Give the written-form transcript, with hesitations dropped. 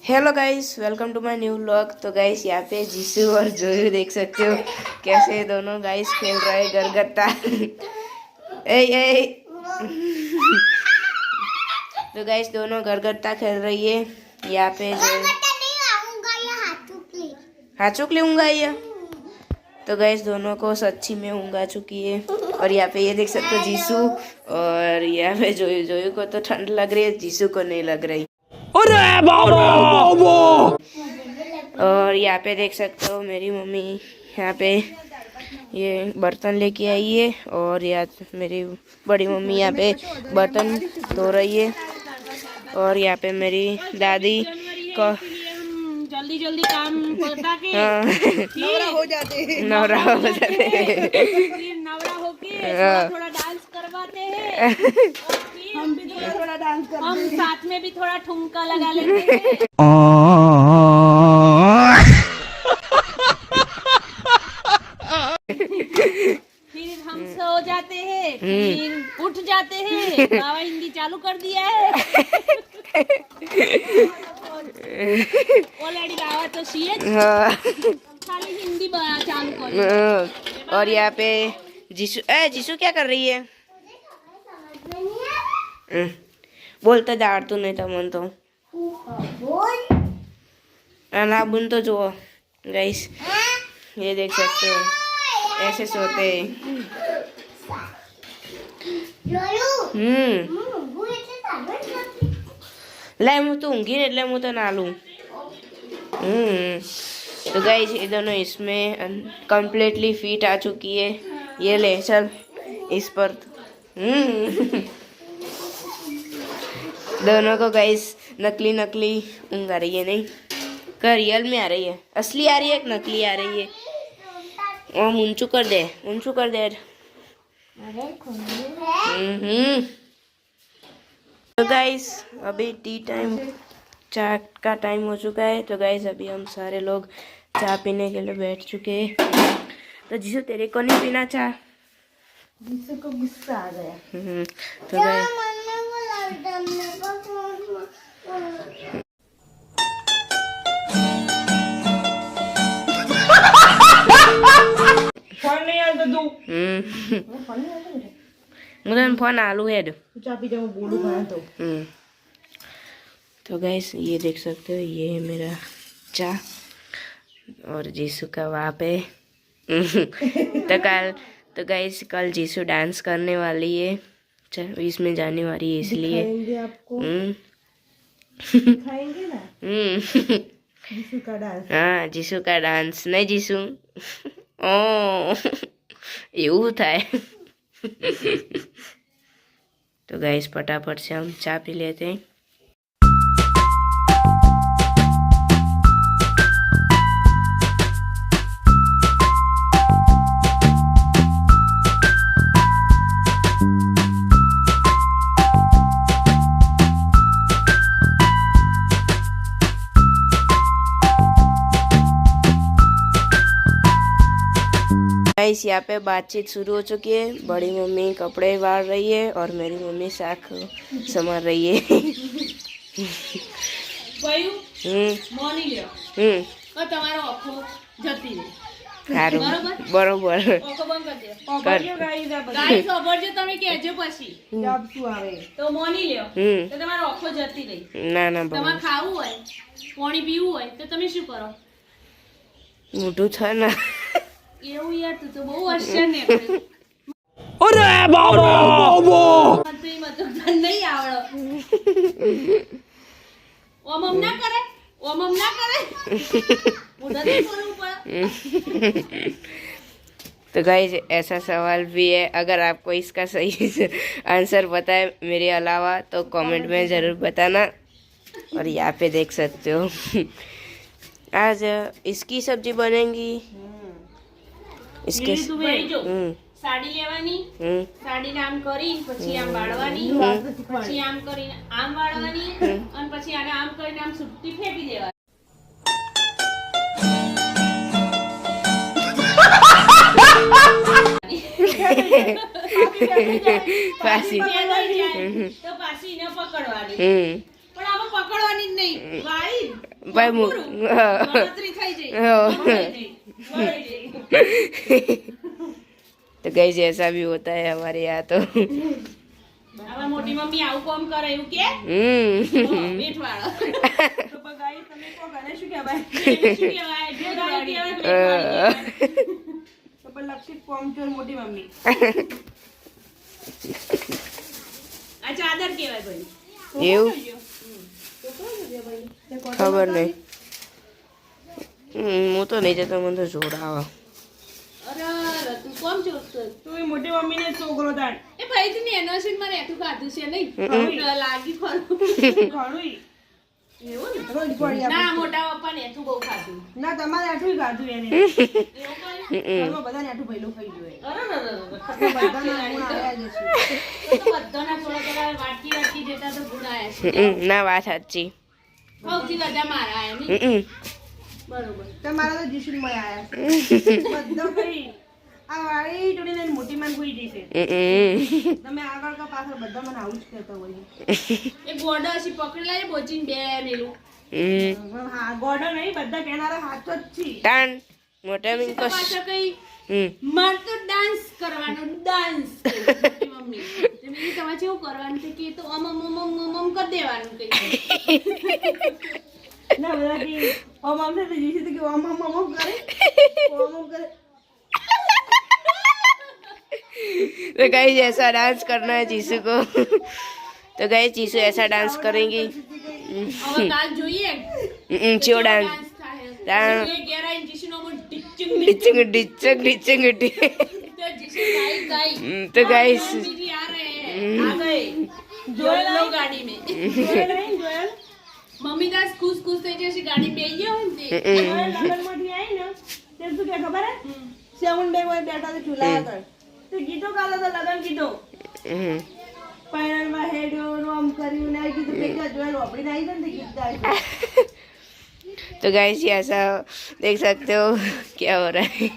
Hello guys, welcome to my new vlog. तो guys यहाँ पे जीसू और जोयू देख सकते हो कैसे दोनों गाइस खेल रहे हैं गरगट्टा। ए ए तो गाइस दोनों गरगट्टा खेल रही है यहाँ पे। जो हाथुक लेऊंगा ये। तो गाइस दोनों को सच्ची में ऊँगा चुकी है। और यहाँ पे ये देख सकते हो जीसू, और यहाँ पे जोयू। जोयू को तो ठंड लग रही है, जीसू को नहीं लग रही। अरे बाबा। और यहाँ पे देख सकते हो मेरी मम्मी यहाँ पे ये बर्तन लेके आई है, और यहाँ मेरी बड़ी मम्मी यहाँ पे बर्तन धो रही है। और यहाँ पे मेरी दादी को जल्दी जल्दी काम करता के नवरा हो जाते नवरा होके थोड़ा डांस करवाते हैं। हम भी थोड़ा डांस करते हैं, हम साथ में भी थोड़ा ठुमका लगा लेते हैं। फिर हम सो जाते हैं, फिर उठ जाते हैं। बाबा हिंदी चालू कर दिया है। ऑलरेडी बाबा तो सीएच खाली हिंदी चालू कर। और यहाँ पे जीसू जीसू क्या कर रही है? बोलता दाड़ तो नहीं था मन तो ना बुन तो जो गाइस ये देख सकते हो ऐसे सोते हैं। ले હું તો ઊંઘી ને એટલે હું તો ના લઉં। तो गाइस ये दोनों इसमें कंप्लीटली फिट आ चुकी है। ये ले चल इस पर। दोनों को गाइस नकली नकली ऊँग आ रही है, नहीं का रियल में आ रही है? असली आ रही है कि नकली आ रही है? ओम ऊंचू कर दे, ऊंचू कर दे। तो गाइस अभी टी टाइम, चाय का टाइम हो चुका है। तो गाइस अभी हम सारे लोग चाय पीने के लिए बैठ चुके हैं। तो जीसू तेरे को नहीं पीना चाय? जीसू को गुस्सा आ गया। तो गाइस फोन नहीं आता तू। मुझे फोन आलू है चाय पी जाओ बोलू खाना तो गाइस ये देख सकते हो ये है मेरा चाय, और जीसू का वहाँ पे। तो गाइस कल जीसू डांस करने वाली है, 20 में जाने वाली है, इसलिए आपको दिखाएंगे ना जीसू का डांस। हाँ जीसू का डांस नहीं जीसू ओ એવું થાય। तो गाइस फटाफट से हम चाय पी लेते हैं। गाइस यहाँ पे बातचीत शुरू हो चुकी है। बड़ी मम्मी कपड़े वाड़ रही है और मेरी मम्मी शाक संभाल रही है। તમારો આખો જતી રહે। સારું બરોબર ગાઈસ ખબરજો તમે કહેજો પછી જબ શું આવે તો મોની લ્યો તો તમારો આખો જતી રહી। ના ના તમારે ખાવું હોય પાણી પીવું હોય તો તમે શું કરો? મોઢું છે ને એવું યાર તું તો બહુ હોશિયાર ને। અરે બાબા મત નહીં આવડો। ઓમ ના કરે, ઓમ ના કરે। મોઢા તો કરવું પડે। तो गाइस ऐसा सवाल भी है, अगर आपको इसका सही आंसर पता है मेरे अलावा तो कमेंट में ज़रूर बताना। और यहाँ पे देख सकते हो आज इसकी सब्जी बनेगी। इसके સાડી લેવાની, સાડીને આમ કરી પછી આમ વાળવાની, પછી આમ કરીને આમ વાળવાની, અને પછી આને આમ કરીને આમ સુટ્ટી ફેંકી દેવાની। પાછી તો પાછી એને પકડવાની, પણ આમાં પકડવાની જ નહીં, વાળી ભાઈ ગણતરી થઈ જાય हाँ। વળી જાય। तो गाइस ऐसा भी होता है हमारे यहाँ तो હવે મોટી મમ્મી આવું કામ કરે એવું કે બેઠ વાળો તો પણ ગાઈ તમે કો ઘરે શું કહેવાય શું કહેવાય જે ગાઈ કહેવાય બેઠ વાળી તો પણ લક્ષિત કોમ ચોર મોટી મમ્મી આ ચાદર કહેવાય ભાઈ એવું ખબર નહીં હું તો નહીં જતો મને તો જોડાવા અરે તું કોમ ચોર તું મોટી મમ્મી ને છોકરો તાણ એ ભાઈ તું એનર્જી માં રેઠું ખાધું છે નહીં લાગી ખરું ઘણું એવું ને રોજ ગોળિયા ના મોટા પપ્પા ને એઠું બહુ ખાધું ના તમારે એઠું ખાધું એને એવું ઘરમાં બધાને એઠું ભઈલું ખાઈ ગયું અરે બધાના ગુણ આયા જ છે તો બધાના થોડા થોડા વાટકી દેતા તો ગુણ આયા છે ના વાત સાચી સૌથી વધારે મારા આયા નહીં બરોબર તમારા તો જીશુન માં આયા બધો કઈ આ વાળી જોડીને મોટી માન કોઈ જશે તમે આગળ કા પાછળ બધા મને આવું જ કહેતા હોય એ ગોડો છે પકડેલા એ બોચીન બે મેલું હા ગોડો નહીં બધા કેનારા હાથ જ છે તાન મોટા મિન કો પાછળ કઈ માર તો ડાન્સ કરવાનો ડાન્સ મમ્મી તમે તમારે કેવું કરવાનું છે કે તો અમ કરી દેવાનું કઈ ના બધા કે ઓમ से तो जीसी तो ओम करे तो गाइस ऐसा डांस करना है जीसू को तो गाइस जीसू ऐसा डांस करेंगी હવે કાલ જોઈએ चियो डांस થાય એ ગેરાઈ જીસુ નો ડિચિંગ डिचिंग डिचिंग डिचिंग તો જીસુ ગાઈ तो गाइस दीदी आ रहे हैं आ गए जोयल लो गाड़ी में जोयल मम्मी दास खुश खुश થઈ જશે ગાડી બે ગયો ને તે લગન માંથી આવી ને તે શું કે ખબર હે સેવન બે હોય બેઠા તો ચૂલા આગળ તો ગીતો ગાલો તો લગન ગીતો પાયણમાં હેડો આમ કર્યું ના કીધું ભેગા જોયેલ આપડી ના આવી ને ગીત ગાય तो गाइस ये ऐसा देख सकते हो क्या हो रहा है